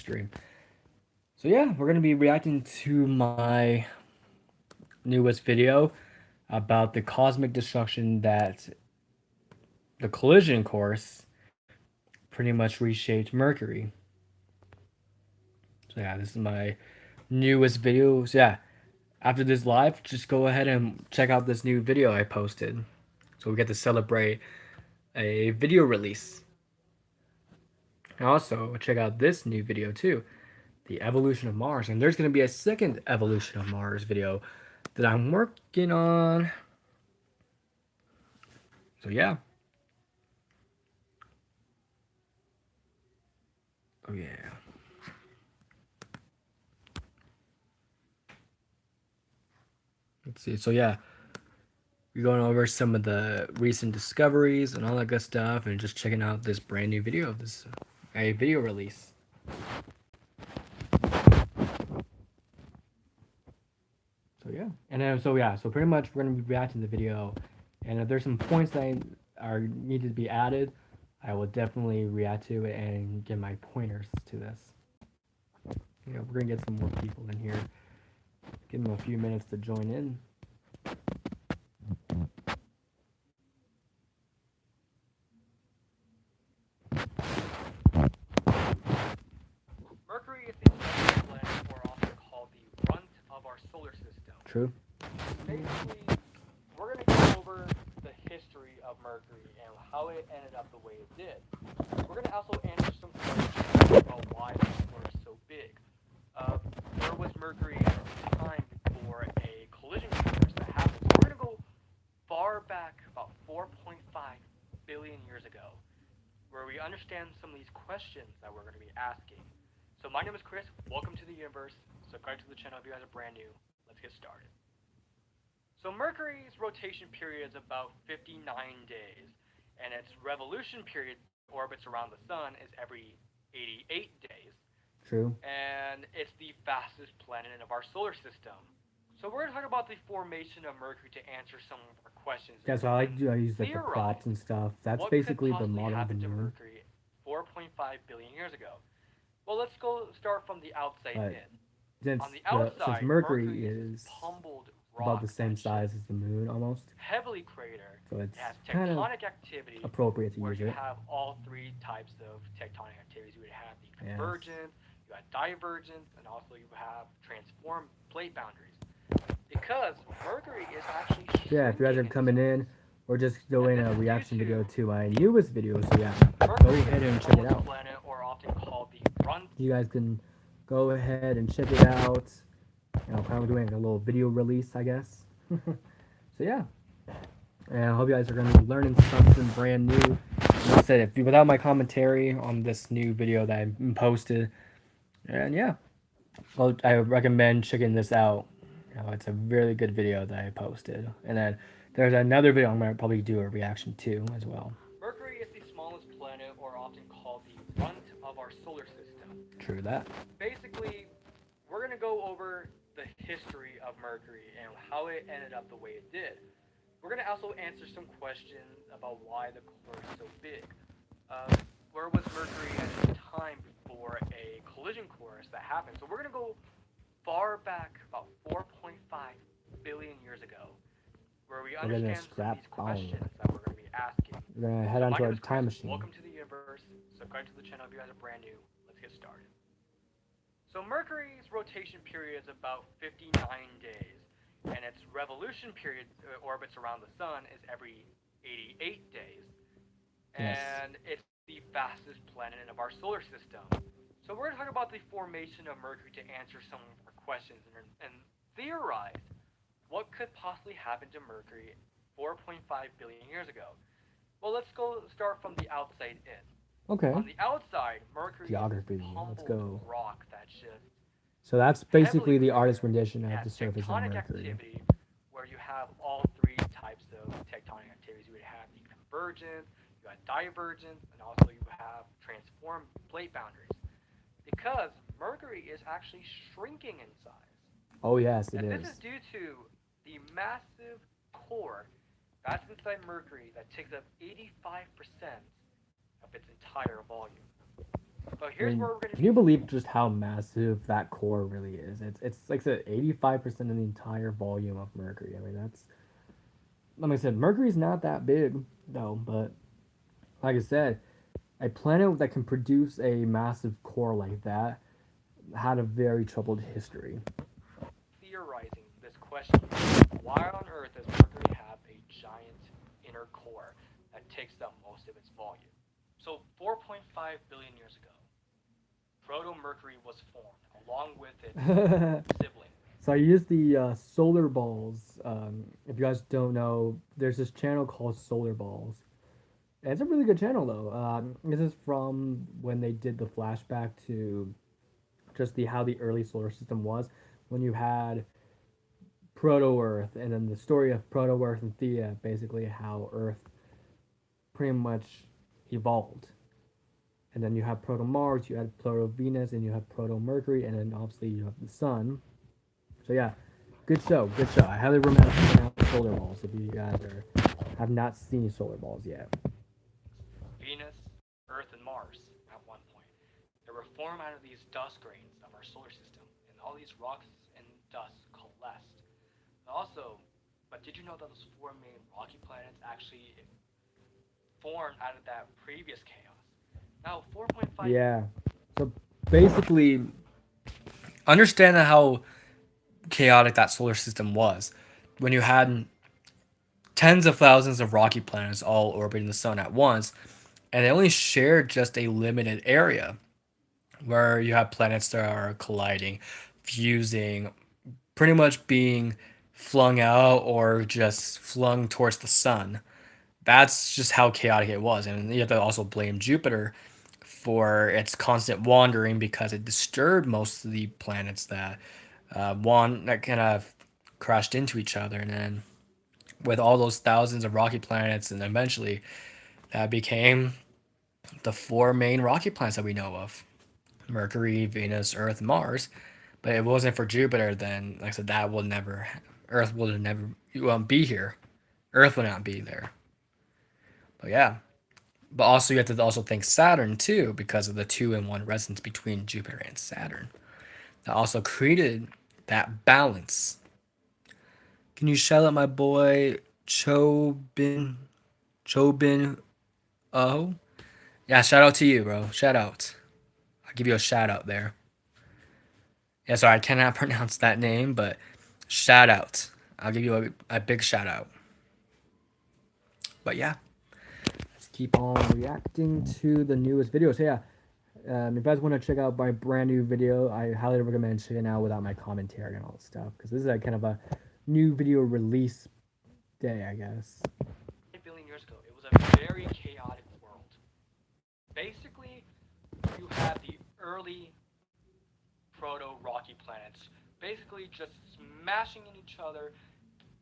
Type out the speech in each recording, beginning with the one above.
stream. So yeah, we're gonna be reacting to my newest video about the cosmic destruction that the collision course pretty much reshaped Mercury. So yeah, this is my newest video. So yeah, after this live, just go ahead and check out this new video I posted. So we get to celebrate a video release. And also check out this new video too, the evolution of Mars. And there's gonna be a second evolution of Mars video that I'm working on. So yeah. Oh yeah. Let's see. So yeah, we're going over some of the recent discoveries and all that good stuff, and just checking out this brand new video of this a video release. So yeah, and then so pretty much we're gonna be reacting to the video, and if there's some points that are needed to be added, I will definitely react to it and give my pointers to this. We're gonna get some more people in here. Give them a few minutes to join in. Mercury is the smallest planet, or often called the runt of our solar system. True. Basically, we're going to go over the history of Mercury and how it ended up the way it did. We're going to also answer some questions about why the core is so big. Where was Mercury at the time before a collision course that happened? So we're going to go far back, about 4.5 billion years ago, where we understand some of these questions that we're going to be asking. So my name is Chris. Welcome to the universe. Subscribe to the channel if you guys are brand new. Let's get started. So Mercury's rotation period is about 59 days, and its revolution period orbits around the sun is every 88 days. True. And it's the fastest planet of our solar system. So we're going to talk about the formation of Mercury to answer some of our questions. Yeah, so I use like the props and stuff. That's basically the model of the moon. Mercury 4.5 billion years ago. Well, let's go start from the outside in. On the outside, since Mercury is pummeled about the same size as the moon almost, heavily cratered. So it's it has kind of tectonic activity appropriate to where use you it. have all three types of tectonic activities. You would have the convergence, you have divergence, and also you have transform plate boundaries. Because Mercury is actually if you guys are coming in, we're just doing a reaction video to my newest video, so yeah, go ahead and check it out. Planet, or often called the runt. You guys can go ahead and check it out. Kind of doing a little video release, I guess. So yeah, and I hope you guys are going to be learning something brand new. Like I said, if without my commentary on this new video that I posted, and yeah, well, I recommend checking this out. It's a really good video that I posted, and then there's another video I'm going to probably do a reaction to as well. Mercury is the smallest planet, or often called the runt of our solar system. True that. Basically, we're going to go over the history of Mercury and how it ended up the way it did. We're going to also answer some questions about why the core is so big. Where was Mercury at the time before a collision course that happened? So we're going to go far back, about 4.5 billion years ago, where we understand some of these questions that we're going to be asking. We're going to head onto our time machine. Welcome to the universe. Subscribe to the channel if you guys are brand new. Let's get started. So Mercury's rotation period is about 59 days, and its revolution period orbits around the sun is every 88 days. And it's the fastest planet of our solar system. So we're going to talk about the formation of Mercury to answer some of our questions and theorize what could possibly happen to Mercury 4.5 billion years ago. Well, let's go start from the outside in. Okay. On the outside, Mercury geography. Let's go. Rock that's just. So that's basically the artist's rendition of the surface of Mercury. Activity, where you have all three types of tectonic activities. You would have the convergence, you have divergence, and also you have transform plate boundaries. Because Mercury is actually shrinking in size. Oh yes, it is. This is due to the massive core that's inside Mercury that takes up 85% of its entire volume. But I here's mean, where we're going to can you be. believe just how massive that core really is? It's like I said, 85% of the entire volume of Mercury. I mean, that's like I said, Mercury's not that big though, but like I said, a planet that can produce a massive core like that had a very troubled history. Theorizing this question: why on earth does Mercury have a giant inner core that takes up most of its volume? So 4.5 billion years ago, Proto-Mercury was formed along with its sibling. So I use the Solar Balls. If you guys don't know, there's this channel called Solar Balls. And it's a really good channel though. This is from when they did the flashback to just the how the early solar system was, when you had Proto Earth, and then the story of Proto Earth and Theia, basically how Earth pretty much evolved. And then you have Proto Mars, you had Proto Venus, and you have Proto Mercury, and then obviously you have the Sun. So yeah, good show, good show. I highly recommend checking out Solar Balls if you guys have not seen Solar Balls yet. Venus, Earth, and Mars, at one point, they were formed out of these dust grains of our solar system, and all these rocks and dust coalesced. And also, but did you know that those four main rocky planets actually formed out of that previous chaos? Now, 4.5. Yeah. So basically, understand how chaotic that solar system was when you had tens of thousands of rocky planets all orbiting the sun at once, and they only shared just a limited area where you have planets that are colliding, fusing, pretty much being flung out or just flung towards the sun. That's just how chaotic it was. And you have to also blame Jupiter for its constant wandering because it disturbed most of the planets that that kind of crashed into each other. And then with all those thousands of rocky planets, and eventually that became the four main rocky planets that we know of: Mercury, Venus, Earth, Mars. But it wasn't for Jupiter, then, like I said, that will never, Earth will never be here. Earth will not be there. But yeah, but also you have to also think Saturn too, because of the 2-in-1 resonance between Jupiter and Saturn. That also created that balance. Can you shout out my boy Chobin Oh? Yeah, shout out to you, bro. Shout out. I'll give you a shout out there. Yeah, sorry, I cannot pronounce that name, but shout out. I'll give you a big shout out. But yeah, let's keep on reacting to the newest video. So yeah, if you guys want to check out my brand new video, I highly recommend checking it out without my commentary and all that stuff, because this is a kind of a new video release day, I guess. 5 billion years ago, it was a very chaotic world. Basically, you have the early proto-rocky planets basically just smashing in each other,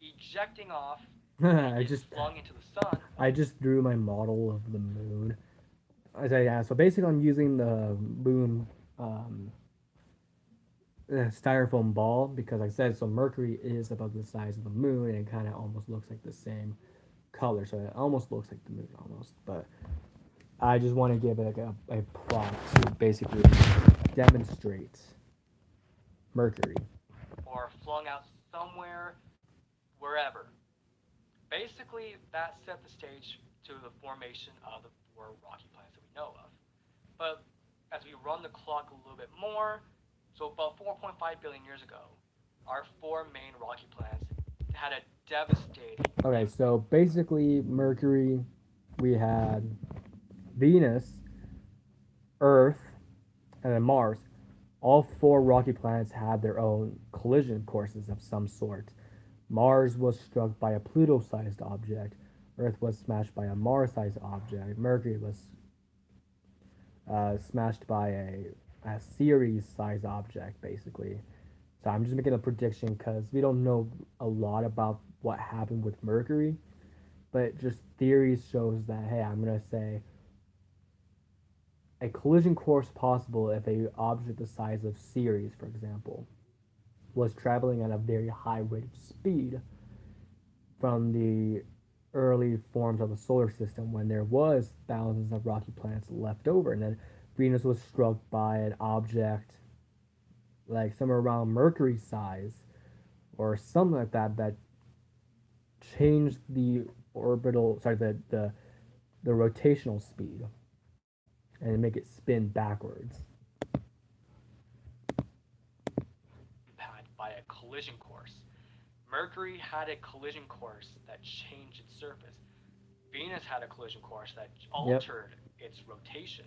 ejecting off, I being just flung into the sun. I just drew my model of the moon. I say yeah. So basically, I'm using the moon styrofoam ball because, like I said, so Mercury is about the size of the moon and it kind of almost looks like the same color. So it almost looks like the moon almost. But I just want to give it like a prop to basically demonstrate Mercury. Or flung out somewhere, wherever. Basically, that set the stage to the formation of the four rocky planets that we know of. But as we run the clock a little bit more, so about 4.5 billion years ago, our four main rocky planets had a devastating. Okay, so basically, Mercury, we had Venus, Earth, and then Mars. All four rocky planets had their own collision courses of some sort. Mars was struck by a Pluto sized object, Earth was smashed by a Mars sized object, Mercury was smashed by a Ceres sized object, basically. So I'm just making a prediction because we don't know a lot about what happened with Mercury, but just theories shows that, hey, I'm going to say a collision course possible if a object the size of Ceres, for example, was traveling at a very high rate of speed from the early forms of the solar system when there was thousands of rocky planets left over, and then Venus was struck by an object like somewhere around Mercury's size or something like that that changed the rotational speed and make it spin backwards. Impact by a collision course. Mercury had a collision course that changed its surface. Venus had a collision course that Yep. altered its rotation.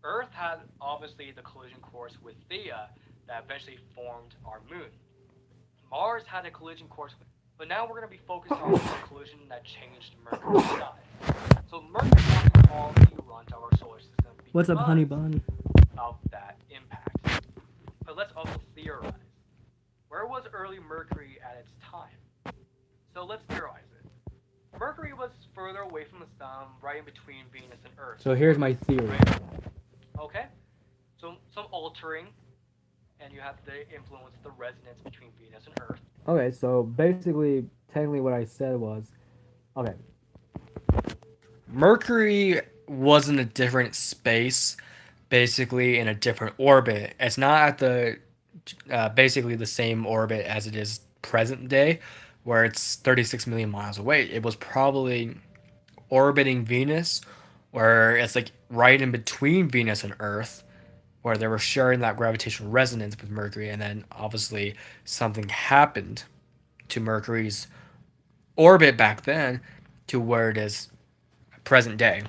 Earth had obviously the collision course with Theia that eventually formed our moon. Mars had a collision course with, but now we're going to be focusing on the collision that changed Mercury's size. So Mercury often called the runt of our solar system What's up, honey because bun? of that impact. But let's also theorize. Where was early Mercury at its time? So let's theorize it. Mercury was further away from the sun, right in between Venus and Earth. So here's my theory. Right? Okay? So some altering, and you have the influence of the resonance between Venus and Earth. Okay, so basically, technically, what I said was, okay, Mercury was in a different space, basically in a different orbit. It's not at the basically the same orbit as it is present day, where it's 36 million miles away. It was probably orbiting Venus, where it's like right in between Venus and Earth, where they were sharing that gravitational resonance with Mercury, and then obviously something happened to Mercury's orbit back then to where it is present day.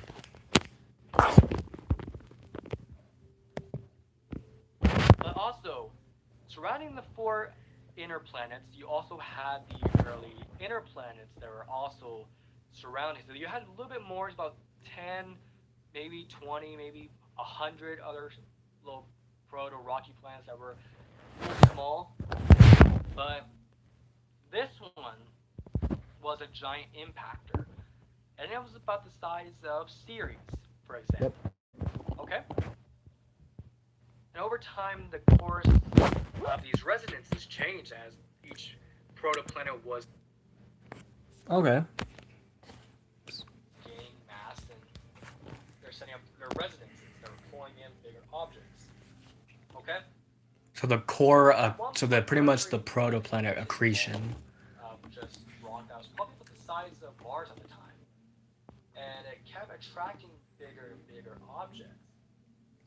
But also, surrounding the four inner planets, you also had the early inner planets that were also surrounding. So you had a little bit more, it's about 10, maybe 20, maybe 100 other little proto rocky planets that were small. But this one was a giant impactor. And it was about the size of Ceres, for example. Okay? And over time, the course of these resonances changed as each protoplanet was okay, gaining mass and they're setting up their resonances. They're pulling in bigger objects. Okay? So the core, so the pretty much the protoplanet accretion. Just rock that was probably about the size of Mars at the time. And it kept attracting bigger and bigger objects.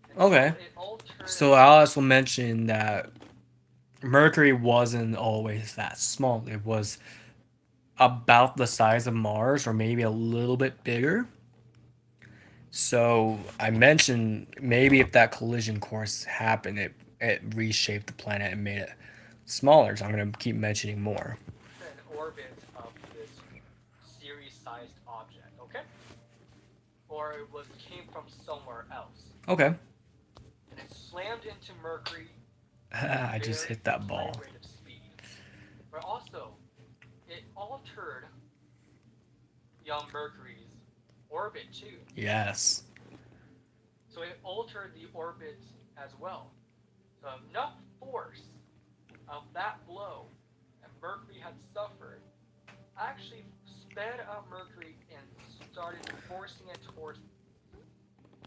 And Okay. so it altered. So I also mentioned that Mercury wasn't always that small. It was about the size of Mars or maybe a little bit bigger. So I mentioned maybe if that collision course happened, it reshaped the planet and made it smaller. So I'm gonna keep mentioning more. An orbit of this Ceres-sized object, okay? Or it was came from somewhere else. Okay. And it slammed into Mercury. I just very hit that high ball. rate of speed. But also, it altered young Mercury's orbit too. Yes. So it altered the orbit as well. So enough force of that blow that Mercury had suffered actually sped up Mercury and started forcing it towards.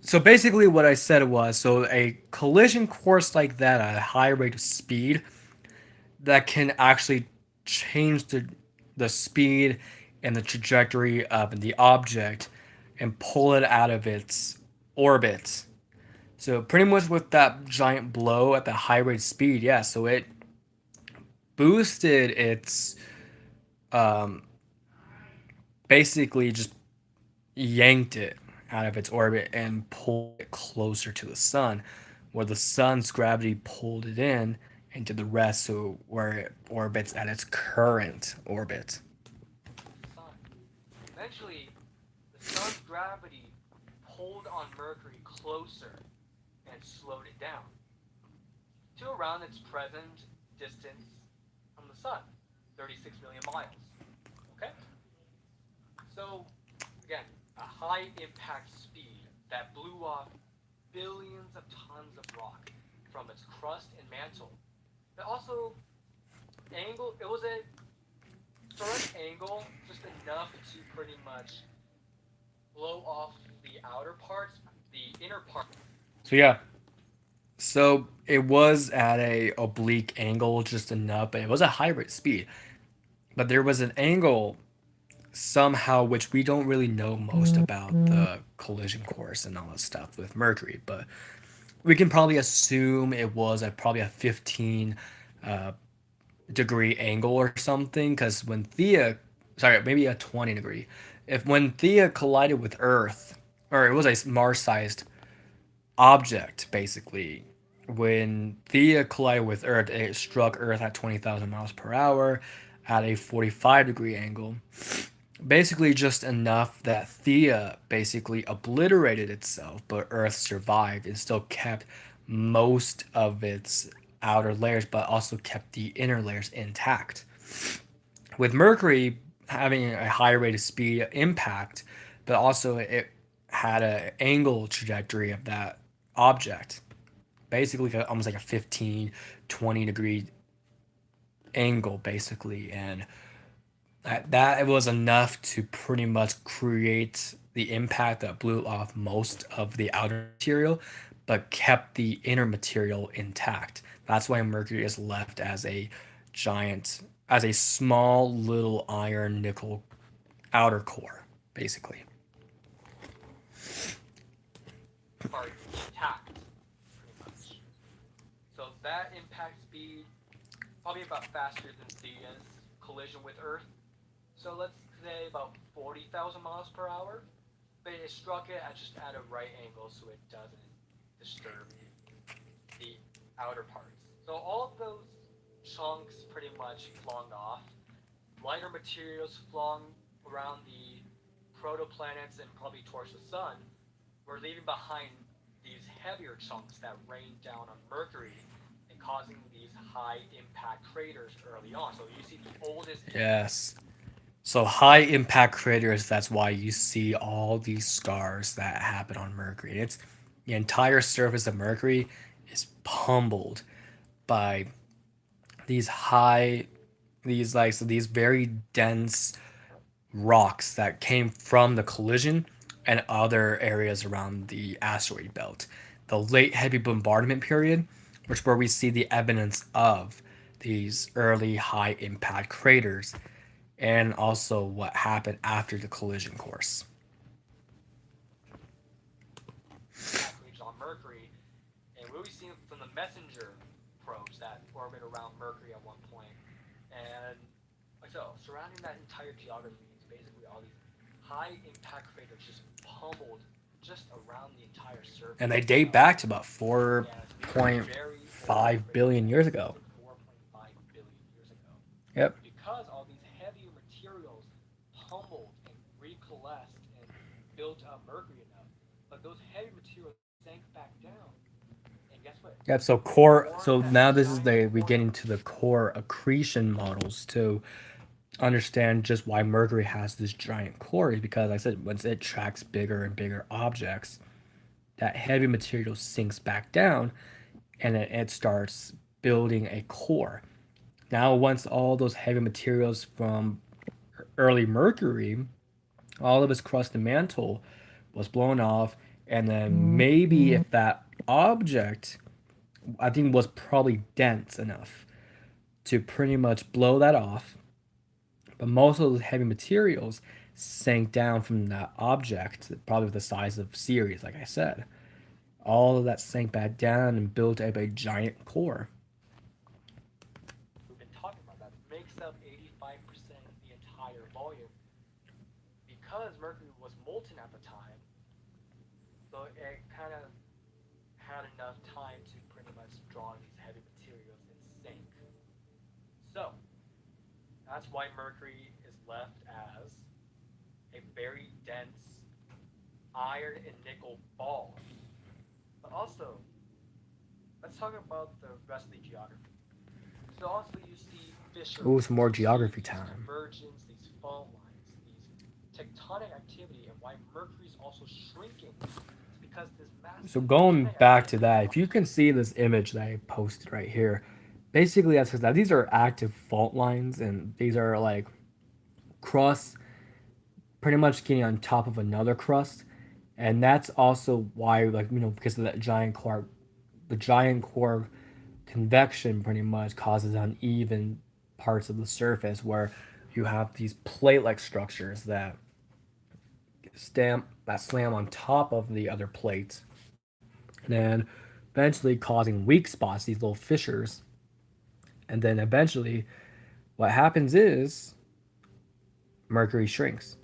So basically what I said was, so a collision course like that at a high rate of speed that can actually change the speed and the trajectory of the object and pull it out of its orbit. So pretty much with that giant blow at the high rate speed, yeah, so it boosted its um basically just yanked it out of its orbit and pulled it closer to the sun, where the sun's gravity pulled it in into the rest, so where it orbits at its current orbit. Sun. Eventually, the sun's gravity pulled on Mercury closer and slowed it down to around its present distance from the sun, 36 million miles. Okay? So, again, a high impact speed that blew off billions of tons of rock from its crust and mantle. But also, it was a direct angle, just enough to pretty much blow off the outer parts, the inner part. So yeah, so it was at a oblique angle just enough, but it was a hybrid speed. But there was an angle somehow which we don't really know most about the collision course and all that stuff with Mercury, but we can probably assume it was at probably a 15 uh, degree angle or something. Because when Thea, sorry, maybe a 20 degree, if when Thea collided with Earth, or it was a Mars-sized object basically. When Thea collided with Earth, it struck Earth at 20,000 miles per hour at a 45-degree angle. Basically, just enough that Thea basically obliterated itself, but Earth survived and still kept most of its outer layers, but also kept the inner layers intact. With Mercury having a higher rate of speed impact, but also it had an angle trajectory of that object, basically almost like a 15, 20 degree angle, basically. And that was enough to pretty much create the impact that blew off most of the outer material, but kept the inner material intact. That's why Mercury is left as a giant, as a small little iron nickel outer core, basically. Part intact, pretty much. So that impact speed probably about faster than Thea's collision with Earth. So let's say about 40,000 miles per hour, but it struck it at a right angle so it doesn't disturb the outer parts. So all of those chunks pretty much flung off. Lighter materials flung around the protoplanets and probably towards the sun. We're leaving behind these heavier chunks that rained down on Mercury and causing these high impact craters early on. So you see the oldest. Yes. So high impact craters, that's why you see all these scars that happen on Mercury. It's the entire surface of Mercury is pummeled by these high these like so these very dense rocks that came from the collision and other areas around the asteroid belt. The late heavy bombardment period, which where we see the evidence of these early high impact craters, and also what happened after the collision course. Average on Mercury, and we'll be seeing from the messenger probes that orbit around Mercury at one point. And like so, surrounding that entire geography is basically all these high impact craters just pummeled just around the entire surface. And they date back to about Yeah, it's becoming 4.5 billion years ago. 4.5 billion years ago. Yep. Because all these heavier materials pummeled and recoalesced and built up Mercury enough, but those heavy materials sank back down. And guess what? Yep. So core. So now this is the we get into the core accretion models to understand just why Mercury has this giant core. Is because, like I said, once it tracks bigger and bigger objects, that heavy material sinks back down, and it starts building a core. Now, once all those heavy materials from early Mercury, all of its crust and mantle was blown off, and then maybe if that object, I think, was probably dense enough to pretty much blow that off, but most of the heavy materials sank down from that object, probably the size of Ceres, like I said. All of that sank back down and built up a giant core. We've been talking about that makes up 85% of the entire volume. Because Mercury was molten at the time, so it kind of had enough time to pretty much draw these heavy materials and sink. So that's why Mercury is left as a very dense iron and nickel ball. But also, let's talk about the rest of the geography. So also you see fissures, Ooh, some more you see geography these time. convergence, these fault lines, these tectonic activity, and why Mercury is also shrinking. It's because this massive So going tectonic back to activity that, if you causes can see this image that I posted right here, basically that's because these are active fault lines, and these are like crusts pretty much getting on top of another crust, And that's also why, like, because of that the giant core convection pretty much causes uneven parts of the surface where you have these plate-like structures that slam on top of the other plates, and then eventually causing weak spots, these little fissures. And then eventually, what happens is Mercury shrinks.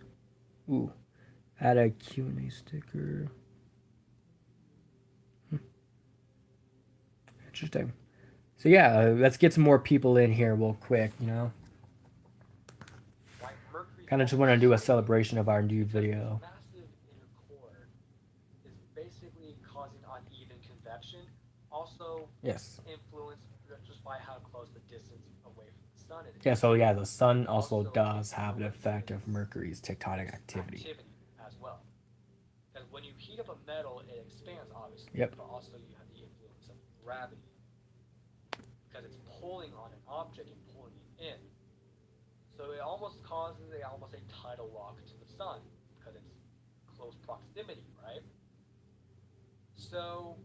Ooh, add a Q&A sticker. Interesting. So yeah, let's get some more people in here real quick. Why Mercury Kind of just want to do a almost celebration of our new video. massive inner core is basically causing uneven convection, also Yes. influenced just by how close the distance away from the sun it is. Yeah, so yeah, the sun also Also does have an influences effect of Mercury's tectonic activity. as well. Because when you heat up a metal, it expands, obviously, Yep. but also you have the influence of gravity. Because it's pulling on an object and pulling it in. So it almost causes a tidal lock to the sun, because it's close proximity, right? So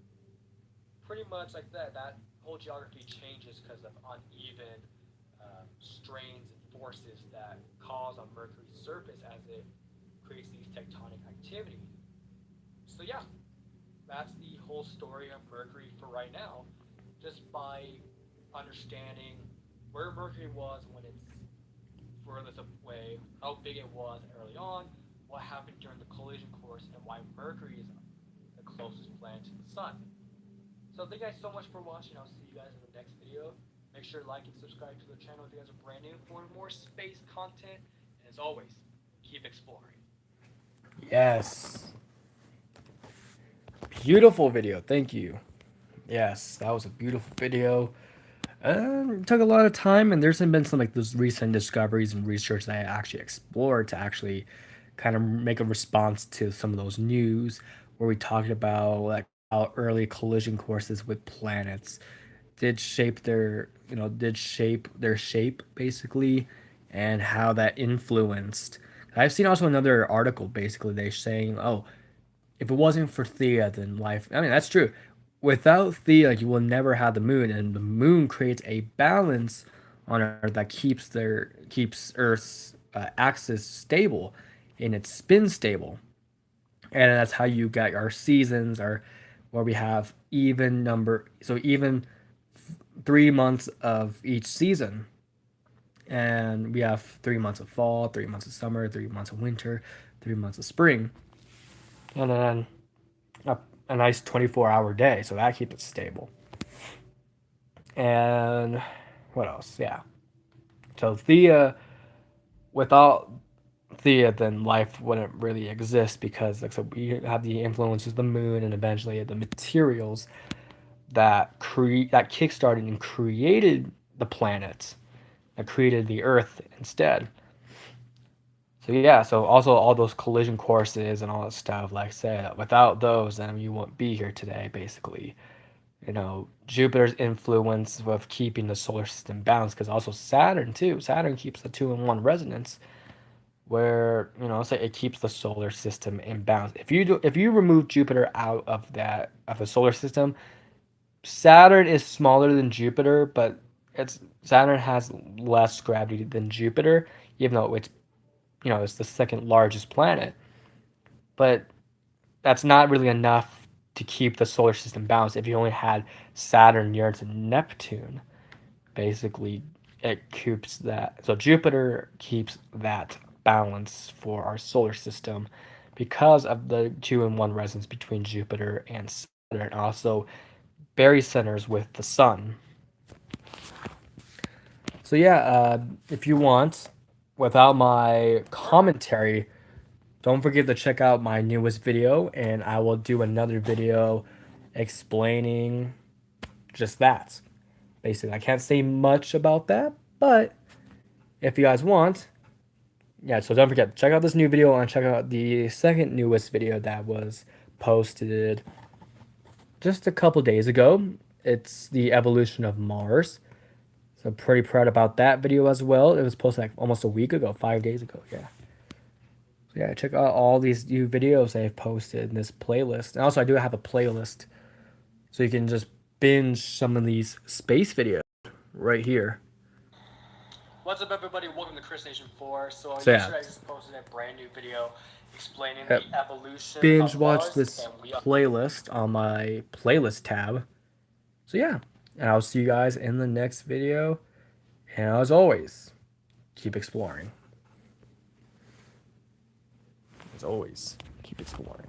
pretty much like that whole geography changes because of uneven strains and forces that cause on Mercury's surface as it creates these tectonic activity. So yeah, that's the whole story of Mercury for right now. Just by understanding where Mercury was when it's furthest away, how big it was early on, what happened during the collision course, and why Mercury is the closest planet to the Sun. So thank you guys so much for watching. I'll see you guys in the next video. Make sure to like and subscribe to the channel if you guys are brand new for more space content. And as always, keep exploring. Yes. Beautiful video. Thank you. Yes, that was a beautiful video. It took a lot of time, and there's been some like those recent discoveries and research that I actually explored to actually kind of make a response to some of those news where we talked about like how early collision courses with planets did shape their shape basically, and how that influenced. I've seen also another article basically they saying, oh, if it wasn't for Thea, then life. I mean, that's true. Without Thea, you will never have the moon, and the moon creates a balance on Earth that keeps Earth's axis stable, and its spin stable, and that's how you get our seasons, are where we have even number, so even 3 months of each season, and we have 3 months of fall, 3 months of summer, 3 months of winter, 3 months of spring, and then a nice 24-hour day, so that keeps it stable. And what else? Yeah. So without Thea, then life wouldn't really exist because, like, so we have the influences of the moon and eventually the materials that kickstarted and created the planet, that created the Earth instead. So yeah, so also all those collision courses and all that stuff, like I said, without those, then you won't be here today, basically. Jupiter's influence of keeping the solar system balanced, because also Saturn too. Saturn keeps the 2-in-1 resonance, where say it keeps the solar system in balance. If you remove Jupiter out of the solar system, Saturn is smaller than Jupiter, but Saturn has less gravity than Jupiter, even though it's the second largest planet. But that's not really enough to keep the solar system balanced. If you only had Saturn, Uranus, and Neptune, basically it keeps that. So Jupiter keeps that balance for our solar system because of the 2-in-1 resonance between Jupiter and Saturn. Also, barycenters with the sun. So yeah, if you want, without my commentary, don't forget to check out my newest video, and I will do another video explaining just that. Basically, I can't say much about that, but if you guys want, yeah, so don't forget, check out this new video and check out the second newest video that was posted just a couple days ago. It's the evolution of Mars. So pretty proud about that video as well. It was posted like almost a week ago, 5 days ago, yeah. So yeah, check out all these new videos I've posted in this playlist. And also, I do have a playlist, so you can just binge some of these space videos right here. What's up, everybody? Welcome to Chris Nation 4. So, So, yeah. yesterday I just posted a brand new video explaining Yep. the evolution Binge of watch Mars, this and we playlist on my playlist tab. So yeah, and I'll see you guys in the next video. And as always, keep exploring. As always, keep exploring.